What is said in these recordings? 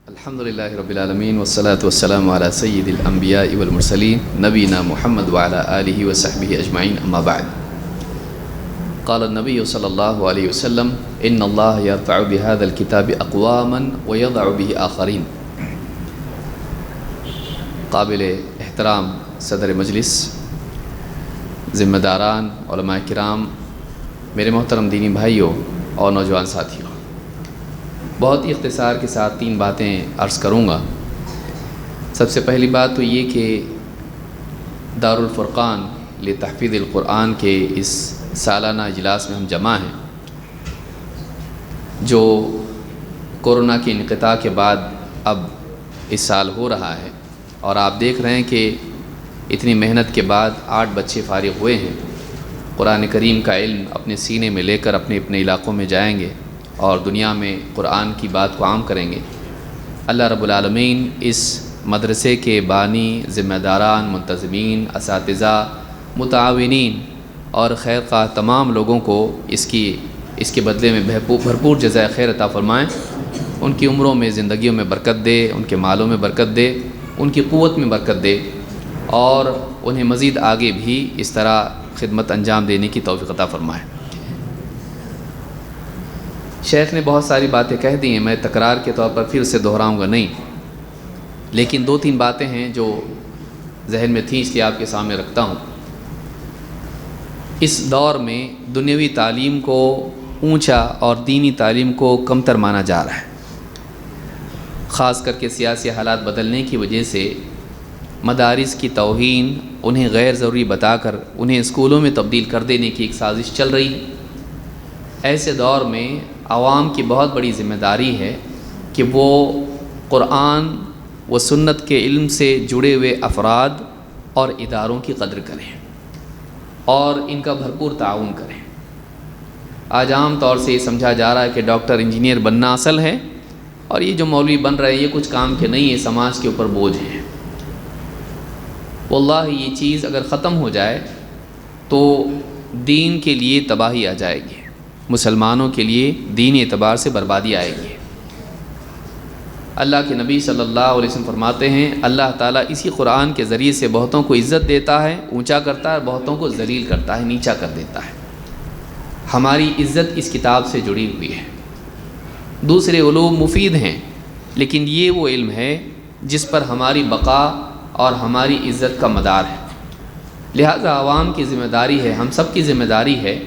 الحمدللہ رب العالمین والصلاة والسلام علی سید الانبیاء والمرسلین نبینا محمد وعلی آلہ وصحبہ اجمعین اما بعد قال النبی صلی اللہ علیہ وسلم ان اللہ یرفع بهذا الكتاب اقواما ویضع به آخرین۔ قابل احترام صدر مجلس، ذمہ داران، علماء کرام، میرے محترم دینی بھائیوں اور نوجوان ساتھیوں، بہت ہی اختصار کے ساتھ 3 باتیں عرض کروں گا۔ سب سے پہلی بات تو یہ کہ دارالفرقان لتحفیظ القرآن کے اس سالانہ اجلاس میں ہم جمع ہیں، جو کورونا کے انقطاع کے بعد اب اس سال ہو رہا ہے، اور آپ دیکھ رہے ہیں کہ اتنی محنت کے بعد 8 بچے فارغ ہوئے ہیں، قرآن کریم کا علم اپنے سینے میں لے کر اپنے اپنے علاقوں میں جائیں گے اور دنیا میں قرآن کی بات کو عام کریں گے۔ اللہ رب العالمین اس مدرسے کے بانی، ذمہ داران، منتظمین، اساتذہ، متعاونین اور خیر خواہ تمام لوگوں کو اس کے بدلے میں بھرپور جزائے خیر عطا فرمائیں، ان کی عمروں میں، زندگیوں میں برکت دے، ان کے مالوں میں برکت دے، ان کی قوت میں برکت دے، اور انہیں مزید آگے بھی اس طرح خدمت انجام دینے کی توفیق عطا فرمائے۔ شیخ نے بہت ساری باتیں کہہ دی ہیں، میں تکرار کے طور پر پھر سے دہراؤں گا نہیں، لیکن 2-3 باتیں ہیں جو ذہن میں تھیں، اس لیے آپ کے سامنے رکھتا ہوں۔ اس دور میں دنیاوی تعلیم کو اونچا اور دینی تعلیم کو کمتر مانا جا رہا ہے، خاص کر کے سیاسی حالات بدلنے کی وجہ سے مدارس کی توہین، انہیں غیر ضروری بتا کر انہیں اسکولوں میں تبدیل کر دینے کی ایک سازش چل رہی ہے۔ ایسے دور میں عوام کی بہت بڑی ذمہ داری ہے کہ وہ قرآن و سنت کے علم سے جڑے ہوئے افراد اور اداروں کی قدر کریں اور ان کا بھرپور تعاون کریں۔ آج عام طور سے یہ سمجھا جا رہا ہے کہ ڈاکٹر، انجینئر بننا اصل ہے، اور یہ جو مولوی بن رہے ہیں یہ کچھ کام کے نہیں ہے، سماج کے اوپر بوجھ ہیں۔ واللہ یہ چیز اگر ختم ہو جائے تو دین کے لیے تباہی آ جائے گی، مسلمانوں کے لیے دینی اعتبار سے بربادی آئے گی۔ اللہ کے نبی صلی اللہ علیہ وسلم فرماتے ہیں، اللہ تعالیٰ اسی قرآن کے ذریعے سے بہتوں کو عزت دیتا ہے، اونچا کرتا ہے، بہتوں کو ذلیل کرتا ہے، نیچا کر دیتا ہے۔ ہماری عزت اس کتاب سے جڑی ہوئی ہے۔ دوسرے علوم مفید ہیں، لیکن یہ وہ علم ہے جس پر ہماری بقا اور ہماری عزت کا مدار ہے۔ لہذا عوام کی ذمہ داری ہے، ہم سب کی ذمہ داری ہے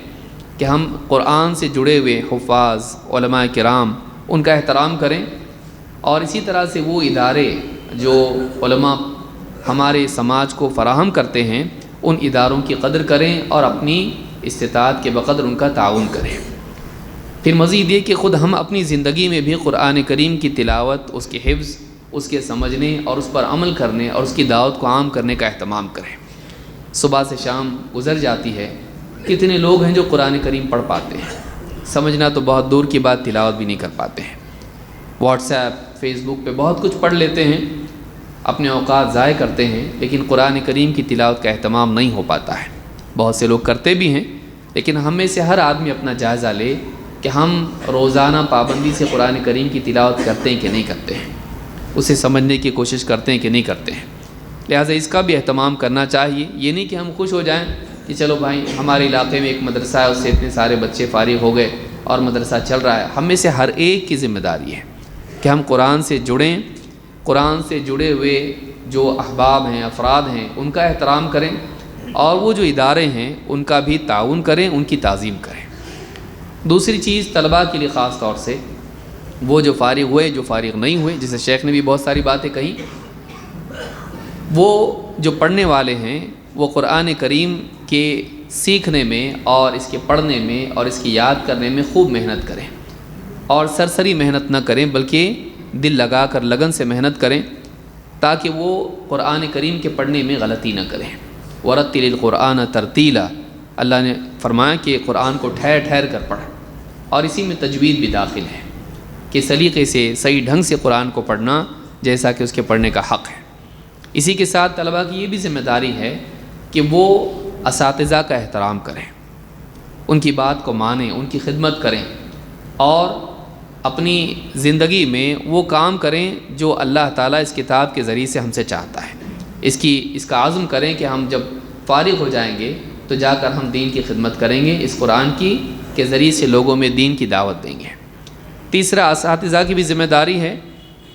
کہ ہم قرآن سے جڑے ہوئے حفاظ، علماء کرام، ان کا احترام کریں، اور اسی طرح سے وہ ادارے جو علماء ہمارے سماج کو فراہم کرتے ہیں ان اداروں کی قدر کریں اور اپنی استطاعت کے بقدر ان کا تعاون کریں۔ پھر مزید یہ کہ خود ہم اپنی زندگی میں بھی قرآن کریم کی تلاوت، اس کے حفظ، اس کے سمجھنے اور اس پر عمل کرنے اور اس کی دعوت کو عام کرنے کا اہتمام کریں۔ صبح سے شام گزر جاتی ہے، کتنے لوگ ہیں جو قرآن کریم پڑھ پاتے ہیں؟ سمجھنا تو بہت دور کی بات، تلاوت بھی نہیں کر پاتے ہیں۔ واٹس ایپ، فیس بک پہ بہت کچھ پڑھ لیتے ہیں، اپنے اوقات ضائع کرتے ہیں، لیکن قرآن کریم کی تلاوت کا اہتمام نہیں ہو پاتا ہے۔ بہت سے لوگ کرتے بھی ہیں، لیکن ہم میں سے ہر آدمی اپنا جائزہ لے کہ ہم روزانہ پابندی سے قرآن کریم کی تلاوت کرتے ہیں کہ نہیں کرتے ہیں، اسے سمجھنے کی کوشش کرتے ہیں کہ نہیں کرتے ہیں۔ لہٰذا اس کا بھی اہتمام کرنا چاہیے۔ یہ نہیں کہ ہم خوش ہو جائیں کہ چلو بھائی ہمارے علاقے میں ایک مدرسہ ہے، اس سے اتنے سارے بچے فارغ ہو گئے اور مدرسہ چل رہا ہے۔ ہم میں سے ہر ایک کی ذمہ داری ہے کہ ہم قرآن سے جڑیں، قرآن سے جڑے ہوئے جو احباب ہیں، افراد ہیں، ان کا احترام کریں، اور وہ جو ادارے ہیں ان کا بھی تعاون کریں، ان کی تعظیم کریں۔ دوسری چیز طلباء کے لیے خاص طور سے، وہ جو فارغ ہوئے، جو فارغ نہیں ہوئے، جیسے شیخ نے بھی بہت ساری باتیں کہیں، وہ جو پڑھنے والے ہیں وہ قرآن کریم کے سیکھنے میں اور اس کے پڑھنے میں اور اس کی یاد کرنے میں خوب محنت کریں، اور سرسری محنت نہ کریں بلکہ دل لگا کر لگن سے محنت کریں، تاکہ وہ قرآن کریم کے پڑھنے میں غلطی نہ کریں۔ وَرَتِّلِ الْقُرْآنَ تَرْتِیلًا، اللہ نے فرمایا کہ قرآن کو ٹھہر ٹھہر کر پڑھ، اور اسی میں تجوید بھی داخل ہے کہ سلیقے سے، صحیح ڈھنگ سے قرآن کو پڑھنا جیسا کہ اس کے پڑھنے کا حق ہے۔ اسی کے ساتھ طلباء کی یہ بھی ذمہ داری ہے کہ وہ اساتذہ کا احترام کریں، ان کی بات کو مانیں، ان کی خدمت کریں، اور اپنی زندگی میں وہ کام کریں جو اللہ تعالیٰ اس کتاب کے ذریعے سے ہم سے چاہتا ہے، اس کا عزم کریں کہ ہم جب فارغ ہو جائیں گے تو جا کر ہم دین کی خدمت کریں گے، اس قرآن کی کے ذریعے سے لوگوں میں دین کی دعوت دیں گے۔ تیسرا، اساتذہ کی بھی ذمہ داری ہے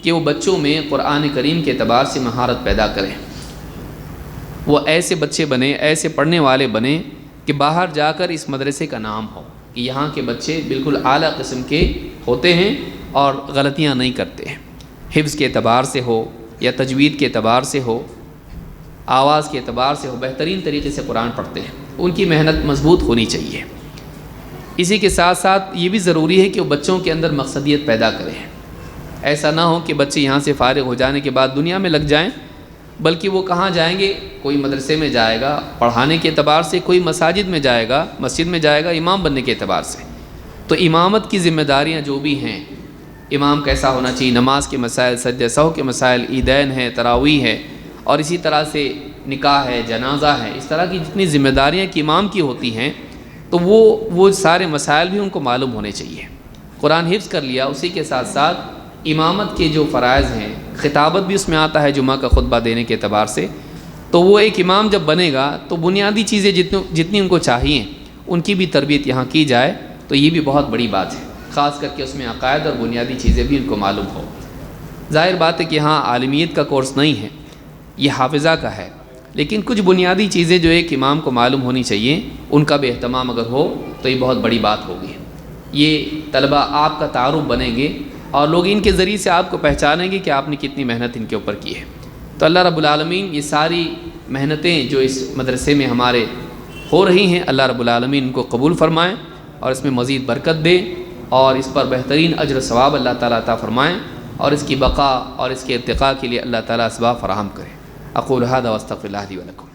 کہ وہ بچوں میں قرآن کریم کے اعتبار سے مہارت پیدا کریں، وہ ایسے بچے بنیں، ایسے پڑھنے والے بنیں کہ باہر جا کر اس مدرسے کا نام ہو کہ یہاں کے بچے بالکل اعلیٰ قسم کے ہوتے ہیں اور غلطیاں نہیں کرتے ہیں، حفظ کے اعتبار سے ہو یا تجوید کے اعتبار سے ہو، آواز کے اعتبار سے ہو، بہترین طریقے سے قرآن پڑھتے ہیں، ان کی محنت مضبوط ہونی چاہیے۔ اسی کے ساتھ ساتھ یہ بھی ضروری ہے کہ وہ بچوں کے اندر مقصدیت پیدا کریں، ایسا نہ ہو کہ بچے یہاں سے فارغ ہو جانے کے بعد دنیا میں لگ جائیں، بلکہ وہ کہاں جائیں گے؟ کوئی مدرسے میں جائے گا پڑھانے کے اعتبار سے، کوئی مسجد میں جائے گا امام بننے کے اعتبار سے۔ تو امامت کی ذمہ داریاں جو بھی ہیں، امام کیسا ہونا چاہیے، نماز کے مسائل، سجدہ سہو کے مسائل، عیدین ہے، تراویح ہے، اور اسی طرح سے نکاح ہے، جنازہ ہے، اس طرح کی جتنی ذمہ داریاں کہ امام کی ہوتی ہیں تو وہ سارے مسائل بھی ان کو معلوم ہونے چاہیے۔ قرآن حفظ کر لیا، اسی کے ساتھ ساتھ امامت کے جو فرائض ہیں، خطابت بھی اس میں آتا ہے جمعہ کا خطبہ دینے کے اعتبار سے، تو وہ ایک امام جب بنے گا تو بنیادی چیزیں جتنی ان کو چاہیے ان کی بھی تربیت یہاں کی جائے تو یہ بھی بہت بڑی بات ہے، خاص کر کے اس میں عقائد اور بنیادی چیزیں بھی ان کو معلوم ہو۔ ظاہر بات ہے کہ ہاں عالمیت کا کورس نہیں ہے، یہ حافظہ کا ہے، لیکن کچھ بنیادی چیزیں جو ایک امام کو معلوم ہونی چاہیے ان کا بھی اہتمام اگر ہو تو یہ بہت بڑی بات ہوگی۔ یہ طلبہ آپ کا تعارف بنیں گے اور لوگ ان کے ذریعے سے آپ کو پہچانیں گے کہ آپ نے کتنی محنت ان کے اوپر کی ہے۔ تو اللہ رب العالمین یہ ساری محنتیں جو اس مدرسے میں ہمارے ہو رہی ہیں، اللہ رب العالمین ان کو قبول فرمائیں اور اس میں مزید برکت دے اور اس پر بہترین اجر و ثواب اللہ تعالیٰ عطا فرمائیں اور اس کی بقا اور اس کے ارتقاء کے لیے اللہ تعالیٰ اسباب فراہم کرے۔ اقول ھذا واستغفر اللہ لی ولکم۔